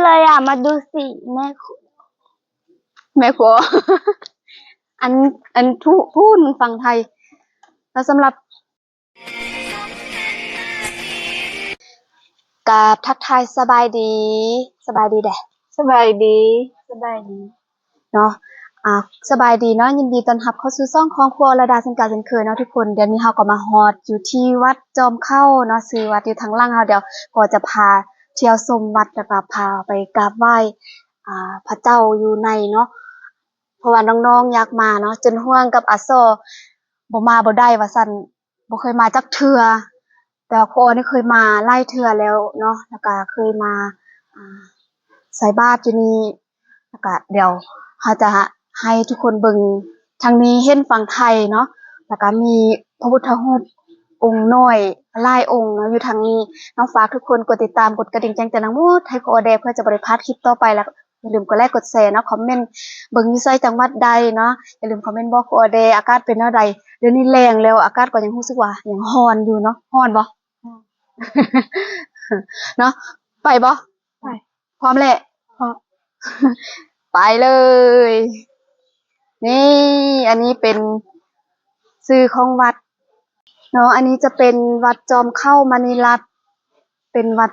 เลยอ่ะมาดูสิแม่ครัว อันพูดฝั่งไทยแล้วสำหรับกาบทักทายสบายดีเด้สบายดีเนาะสบายดีเนาะยินดีต้อนรับเข้าสู่ช่องของครัวระดาเช่นเก่าเช่นเคยเนาะทุกคนเดี๋ยวนี้เฮาก็มาฮอดอยู่ที่วัดจอมเข้าเนาะชื่อวัดอยู่ทางล่างเฮาเดี๋ยวก็จะพาเที่ยวชมวัดแล้วก็พาไปกราบไหว้พระเจ้าอยู่ในเนาะเพราะว่าน้องๆอยากมาเนาะจนห่วงกับอาโซบ่มาบ่ได้ว่าซั่นบ่เคยมาจักเทื่อแต่ครูอ้อนี่เคยมาหลายเทื่อแล้วเนาะแล้วก็เคยมาใส่บาตรอยู่นี่แล้วก็เดี๋ยวเฮาจะให้ทุกคนเบิ่งทางนี้เห็นฝั่งไทยเนาะแล้วก็มีพระพุทธรูปองค์น้อยหลายองค์เนาะอยู่ทางนี้เนาะฝากทุกคนกดติดตามกดกระดิ่งแจ้งเตือนทั้งหมดให้ครูอ้อได้เพื่อจะบ่ได้พลาดคลิปต่อไปแล้วอย่าลืมกดไลค์กดแชร์เนาะคอมเมนต์เบิ่งอยู่ไสจังหวัดใดเนาะอย่าลืมคอมเมนต์บอกครูอ้อได้อากาศเป็นแนวใดเดี๋ยวนี้แล้งแล้วอากาศก็ยังรู้สึกว่ายังร้อนอยู่เนาะร้อนบ่ เนาะไปบ่ไปพร้อมแหละพร้อม ไปเลย นี่อันนี้เป็นชื่อของวัดเนาะอันนี้จะเป็นวัดจอมเข้ามณีรัตน์เป็นวัด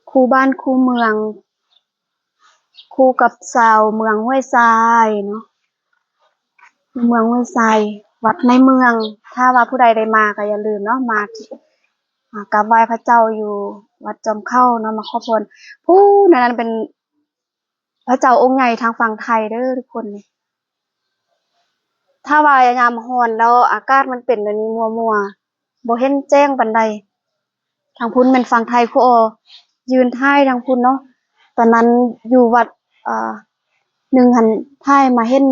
คู่บ้านคู่เมืองคู่กับชาวเมืองห้วยทรายเนาะเมืองห้วยทรายวัดในเมืองถ้าว่าผู้ใดได้มาก็อย่าลืมเนาะมากราบไหว้พระเจ้าอยู่วัดจอมเข้าเนาะมาขอพรผู้นั้นเป็นพระเจ้าองค์ใหญ่ทางฝั่งไทยเด้อทุกคนนี่ถ้าว่ายามร้อนแล้วอากาศมันเป็นแบบนี้มัวๆบ่เห็นแจ้งปานใดทางพุ่นเป็นฝั่งไทยครูอ้อยืนท้ายทางพุ่นเนาะตอนนั้นอยู่วัดหนึ่งหันท้ายมาเห็น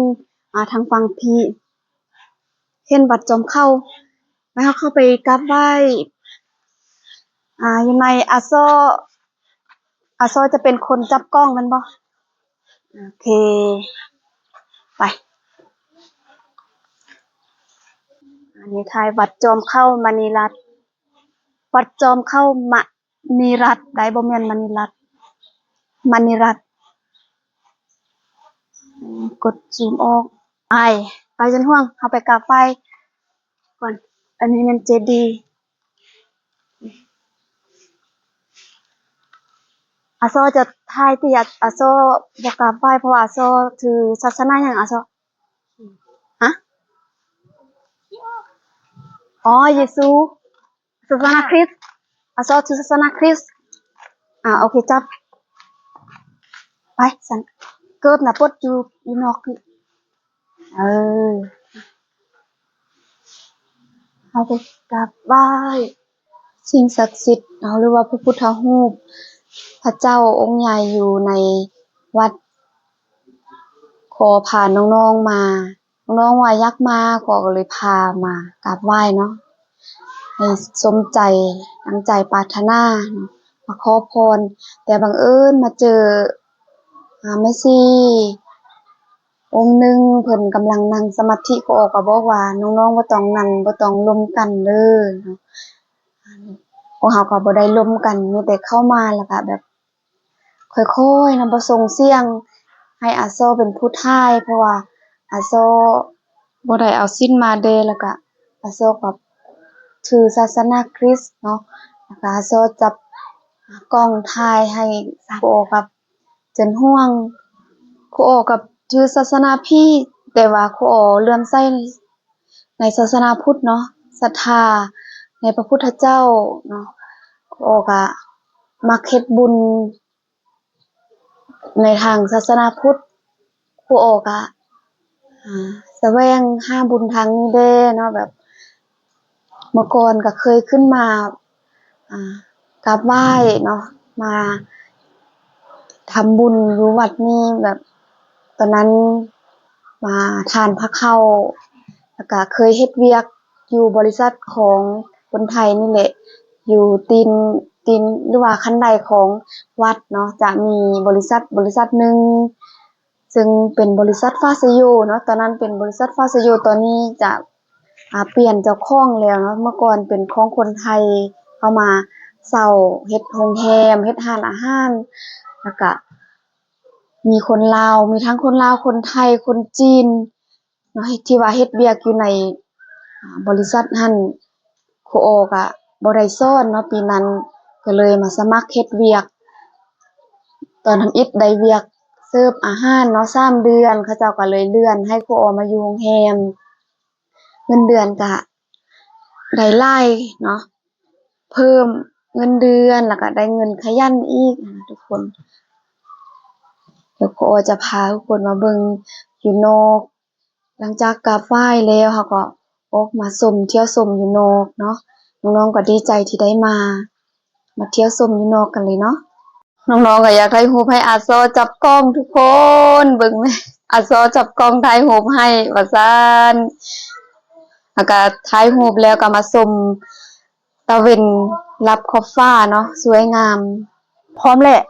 ทางฝั่งพี่เห็นวัดจอมเข้าแล้วเข้าไปกราบไหว้อยู่ในอาโซจะเป็นคนจับกล้องมันบ่โอเคไปอันนี้ทายวัดจอมเข้ามณีรัตน์วัดจอมเข้ามณีรัตน์ได้บ่แม่นมณีรัตน์กดซูมออกไปจนห่วงเฮาไปกราบไหว้ก่อนอันนี้มันเจดีย์อาโซจะทายที่อาโซบ่กราบไหว้เพราะว่าอาโซถือศาสนาหยังอาโซฮะอ๋อเยซูศาสนาคริสต์อาโซถือศาสนาคริสต์โอเคจับไปสันเกิบน่ะปลดอยู่นอกพี่เอาไปกราบไหว้สิ่งศักดิ์สิทธิ์หรือว่าพระพุทธรูปพระเจ้าองค์ใหญ่อยู่ในวัดขอพาน้องๆมาน้องๆว่าอยากมาขอก็เลยพามากราบไหว้เนาะให้สมใจตั้งใจปรารถนามาขอพรแต่บังเอิญมาเจอแม่ชีองค์หนึ่งเพิ่นกำลังนั่งสมาธิก็บอกว่าน้องๆบ่ต้องนั่งบ่ต้องล้มกันเด้อเนาะพวกเฮาก็บ่ได้ล้มกันมีแต่เข้ามาแล้วก็แบบค่อยๆนำบ่ส่งเสียงให้อาโซเป็นผู้ทายเพราะว่าอาโซบ่ได้เอาศีลมาเด้แล้วก็อาโซก็ถือศาสนาคริสต์เนาะแล้วก็อาโซจับกล้องถ่ายให้ครูโอกับเจินห่วงครูโอกับถือศาสนาพี่แต่ว่าครูโอเลื่อมใสในศาสนาพุทธเนาะศรัทธาในพระพุทธเจ้าเนาะครูโอก็มักเฮ็ดบุญในทางศาสนาพุทธครูโอก็แสวงหาบุญทางนี้เด้เนาะแบบเมื่อก่อนก็เคยขึ้นมากราบไหว้เนาะมาทำบุญอยู่วัดนี้แบบตอนนั้นมาทานพระเข้าแล้วก็เคยเฮ็ดเวียกอยู่บริษัทของคนไทยนี่แหละอยู่ตีนหรือว่าขั้นใดของวัดเนาะจะมีบริษัทหนึ่งซึ่งเป็นบริษัทฟาสโยเนาะตอนนั้นเป็นบริษัทฟาสโยตอนนี้จะเปลี่ยนเจ้าของแล้วเนาะเมื่อก่อนเป็นของคนไทยเข้ามา เซาเฮ็ดโรงแรมเฮ็ดร้านอาหารแล้วก็มีคนลาวมีทั้งคนลาวคนไทยคนจีนเนาะที่ว่าเฮ็ดเวียกอยู่ในบริษัทหั้นครูโอก็บ่ได้สอนเนาะปีนั้นก็เลยมาสมัครเฮ็ดเวียกตอนทำอิฐได้เวียกเสิร์ฟอาหารเนาะ3 เดือนเขาเจ้าก็เลยเลื่อนให้ครูโอมาอยู่โรงแรมเงินเดือนก็ได้หลายเนาะเพิ่มเงินเดือนแล้วก็ได้เงินขยันอีกทุกคนเดี๋ยวครูโอจะพาทุกคนมาเบิ่งอยู่นอกหลังจากกราบไหว้แล้วเขาก็ออกมาชมเที่ยวชมอยู่นอกเนาะน้องๆก็ดีใจที่ได้มาเที่ยวชมอยู่นอกกันเลยเนาะน้องๆก็อยากได้รูปให้อาโซจับกล้องทุกคนเบิ่งแม่อาโซจับกล้องถ่ายรูปให้ว่าซั่นแล้วก็ถ่ายรูปแล้วก็มาชมตะเวนรับขอบฟ้าเนาะสวยงามพร้อมแหละ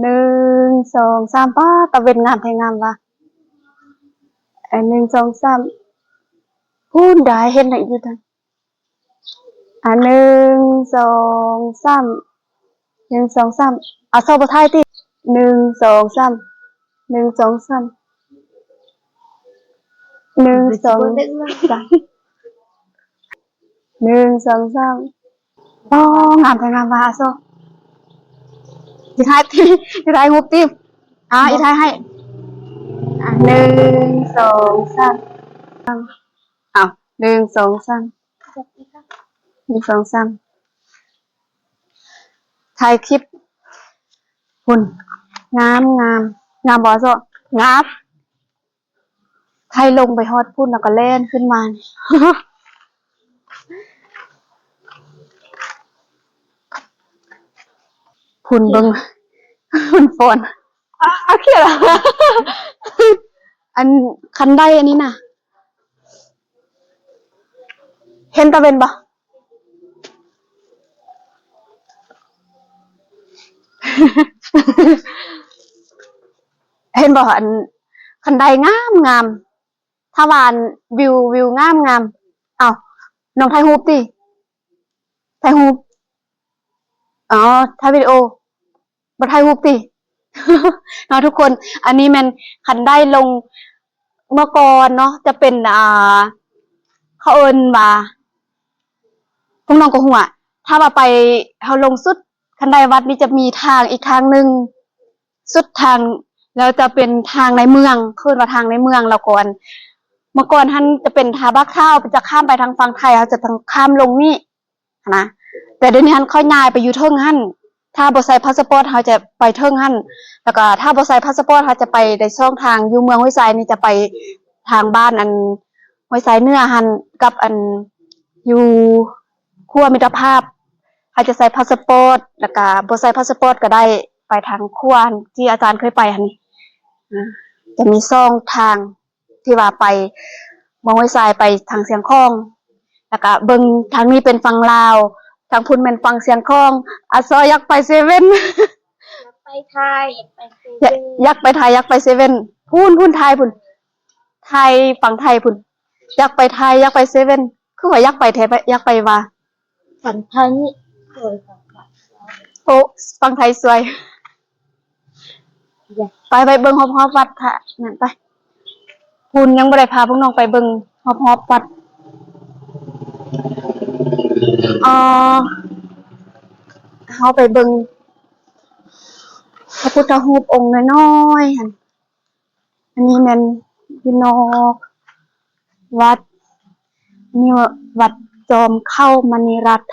1 2 3ป๊าตะเวนงามแท้งามว่ะ1 2 3พูนได้เห็นได้อยู่ทัน1 2 3 1 2 3อาโซบ่ถ่ายติ1 2 3 1 2 3 1 2 3 1 2 3อ๋องามแท้งามว่ะอาโซสิถ่ายติสิถ่ายรูปติอีถ่ายให้1 2 3อ้าว1 2 3 1 2 3ถ่ายคลิปหุ่นงามบ่อาโซงามถ่ายลงไปฮอดพุ่นแล้วก็แล่นขึ้นมาพุ่นเบิ่งพุ่นฝนเขียนอันคันไดอันนี้น่ะเห็นตะเวนบ่เห็นบ่อันคันไดงามถ้าว่าอันวิวงามอ้าวน้องถ่ายรูปติถ่ายรูปอ๋อถ่ายวิดีโอบ่ถ่ายรูปติเนาะทุกคนอันนี้แม่นคันไดลงเมื่อก่อนเนาะจะเป็นเขาเอิ้นว่าพวกน้องก็ฮู้อะถ้าว่าไปเฮาลงสุดคันไดวัดนี่จะมีทางอีกทางนึงสุดทางแล้วจะเป็นทางในเมืองคือว่าทางในเมืองแล้วก่อนเมื่อก่อนท่านจะเป็นทาบักข้าวจะข้ามไปทางฝั่งไทยเขาจะทางข้ามลงนี่นะแต่เดี๋ยวนี้ท่านค่อยย้ายไปอยู่เทิงหั่นถ้าบ่ใส่พาสปอร์ตเขาจะไปเทิงหั่นแล้วก็ถ้าบ่ใส่พาสปอร์ตเขาจะไปในช่องทางอยู่เมืองห้วยทรายนี่จะไปทางบ้านอันห้วยทรายเหนือหั่นกับอันอยู่ครัวมิตรภาพเขาจะใส่พาสปอร์ตแล้วก็บ่ใส่พาสปอร์ตก็ได้ไปทางครัวที่อาจารย์เคยไปหั่นนี่จะมีช่องทางที่ว่าไปเมืองห้วยทรายไปทางเสียงคองแล้วก็เบิ่งทางนี้เป็นฝั่งลาวทางพุ่นแม่นฝั่งเสียงคองอาซออยากไปเซเว่นไปไทยไปเซเว่นอยากไปไทยอยากไปเซเว่นพุ่นไทยพุ่นไทยฝั่งไทยพุ่นอยากไปไทยอยากไปเซเว่นคือว่าอยากไปแท้อยากไปว่าฝั่งไทยนี่สวยกว่าโอ้ฝั่งไทยสวยไปเบิ่งฮอบๆวัดค่ะนั่นไปพุ่นยังบ่ได้พาพวกน้องไปเบิ่งฮอบๆวัดเฮาไปเบิ่งพระพุทธรูปองค์น้อยๆหั่นอันนี้แม่นอยู่นอกวัดนี่วัดจอมเข้ามณีรัตน์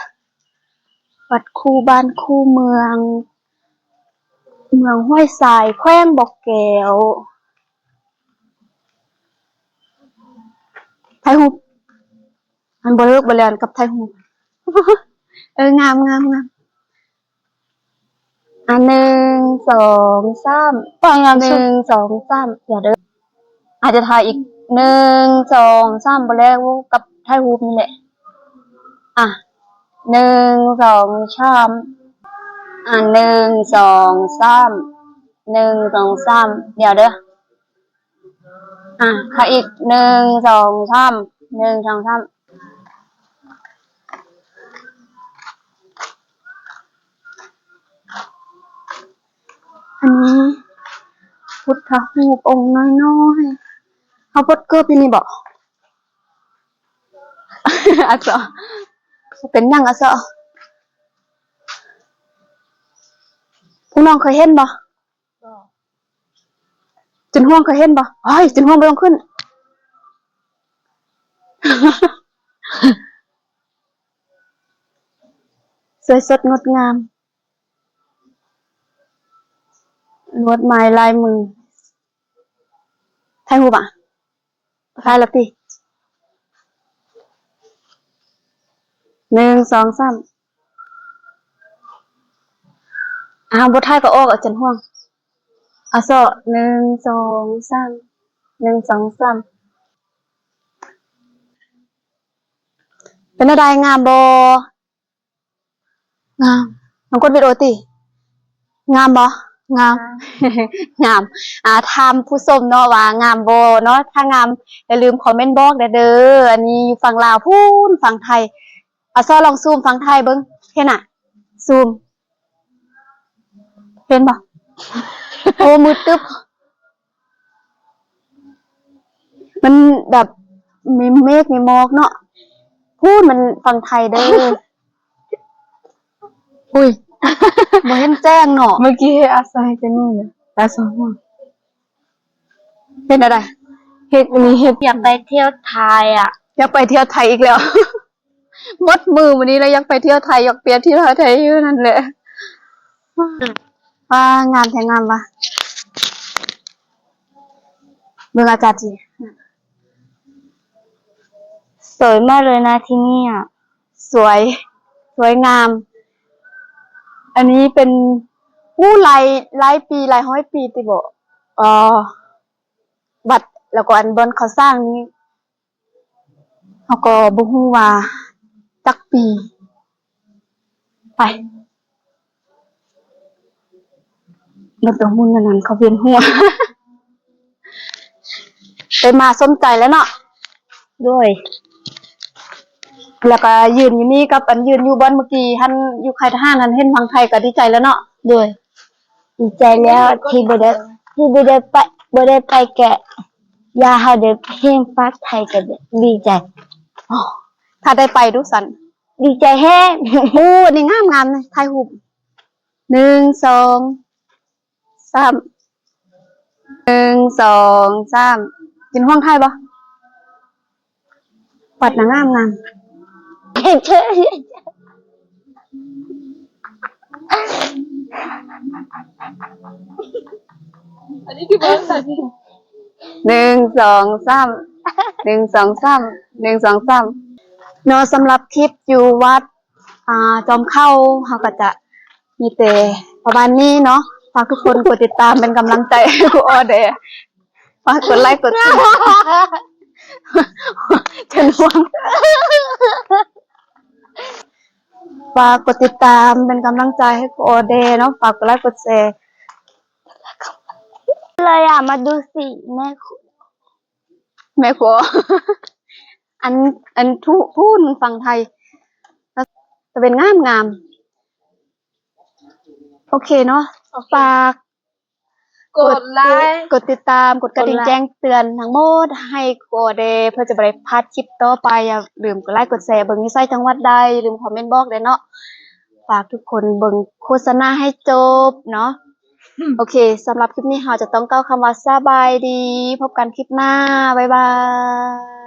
วัดคู่บ้านคู่เมืองห้วยทรายแขวงบ่อแก้วไทยรูปอันบ่เลิกบ่แล่นกับไทยรูปงาม1 2 3ปังงาม1 2 3อย่าเด้ออาจจะถ่ายอีก1 2 3บ่แล้วกับไทยรูปนี่แหละ1 2 31 2 3 1 2 3เดี๋ยวเด้อค่ะอีก1 2 3 1 2 3 อันนี้พุทธรูปองค์น้อยๆเขาพดเกิบอยู่นี่บอก อะเซาะเป็นหยังอะเซาะพวกน้องเคยเห็นบ่ ก็ จินห่วงเคยเห็นบ่เฮ้ยจินห่วงบ่ต้องขึ้น สวยสดงดงามลวดไม้ลายมือถ่ายรูปอ่ะถ่ายและติ1 2 3บ่ถ่ายก็ออกจินห่วงอะเซาะ1 2 3 1 2 3เป็นอะไรงามบ่งามน้องกดวิดีโอติงามบ่งาม งามถามผู้ชมเนาะว่างามบ่เนาะถ้างามอย่าลืมคอมเมนต์บอกเด้ออันนี้อยู่ฝั่งลาวพูนฝั่งไทยเอาซ้อลองซูมฝั่งไทยเบิ่งเห็นน่ะซูมเห็นบ่ โอ้มืดตึ๊บมันแบบมีเมฆมีหมอกเนาะพูนมันฝั่งไทยเด้อ อุ้ย บ่เห็นแจ้งเนาะ เมื่อกี้อาศัยกันนี่นะตาสองว่า เป็นอะไร เฮ็ดอันนี้เฮ็ด อยากไปเที่ยวไทยอ่ะ อยากไปเที่ยวไทยอีกแล้ว หมดมือวันนี้แล้วอยากไปเที่ยวไทยอยากเปลี่ยนเที่ยวไทยอยู่นั่นแหละว่างามแท้งามว่ะเบิ่งอาจารย์สิ สวยมากเลยนะที่นี่อ่ะ สวย สวยงาม อันนี้เป็นหลายปีหลายร้อยปีติบ่บัดแล้วก็อันบนเขาสร้างนี้เขาก็บ่ฮู้ว่าจักปี ไปมันต้องหุ่นนั่นเขาเวียนหัว ไปมาสมใจแล้วเนาะ ด้วย แล้วก็ยืนอยู่นี่กับอันยืนอยู่บนเมื่อกี้ท่านอยู่ค่ายทหารท่านเห็นฟังไทยก็ดีใจแล้วเนาะ ด้วยดีใจแล้วที่บ่ได้ไปแกะยาเฮาได้เพลงฟักไทยกันดีใจ อ๋อถ้าได้ไปดูสัน ดีใจแห้ง โอ้อันนี้งามเลยถ่ายรูป1 2 3 1 2 3กินห้องไทยบ่ปัดนางงาม เชื่อ อันนี้คือเบอร์สัน 1 2 3 1 2 3 1 2 3เนาะสำหรับคลิปอยู่วัดจอมเข้าเฮาก็จะมีแต่ประมาณนี้เนาะฝากทุกคนกดติดตามเป็นกำลังใจให้ครูออเดย์ฝากกดไลค์กดแชร์ฉันห่วงฝากกดติดตามเป็นกำลังใจให้ครูออเดย์เนาะฝากกดไลค์กดแชร์ เลยอ่ะมาดูสิแม่คุณ แม่ครัว อันพูดฝั่งไทยจะเป็นงาม โอเคเนาะฝาก กดไลค์ กดติดตามกดกระดิ่งแจ้งเตือนทั้งหมดให้โกเดเพื่อจะบ่ได้พลาดคลิปต่อไปอย่าลืมกดไลค์กดแชร์เบิ่งนิสัยจังหวัดใดอย่าลืมคอมเมนต์บอกด้วยเนาะฝากทุกคนเบิ่งโฆษณาให้จบเนาะโอเคสำหรับคลิปนี้เราจะต้องกล่าวคำว่าสบายดีพบกันคลิปหน้าบ๊ายบาย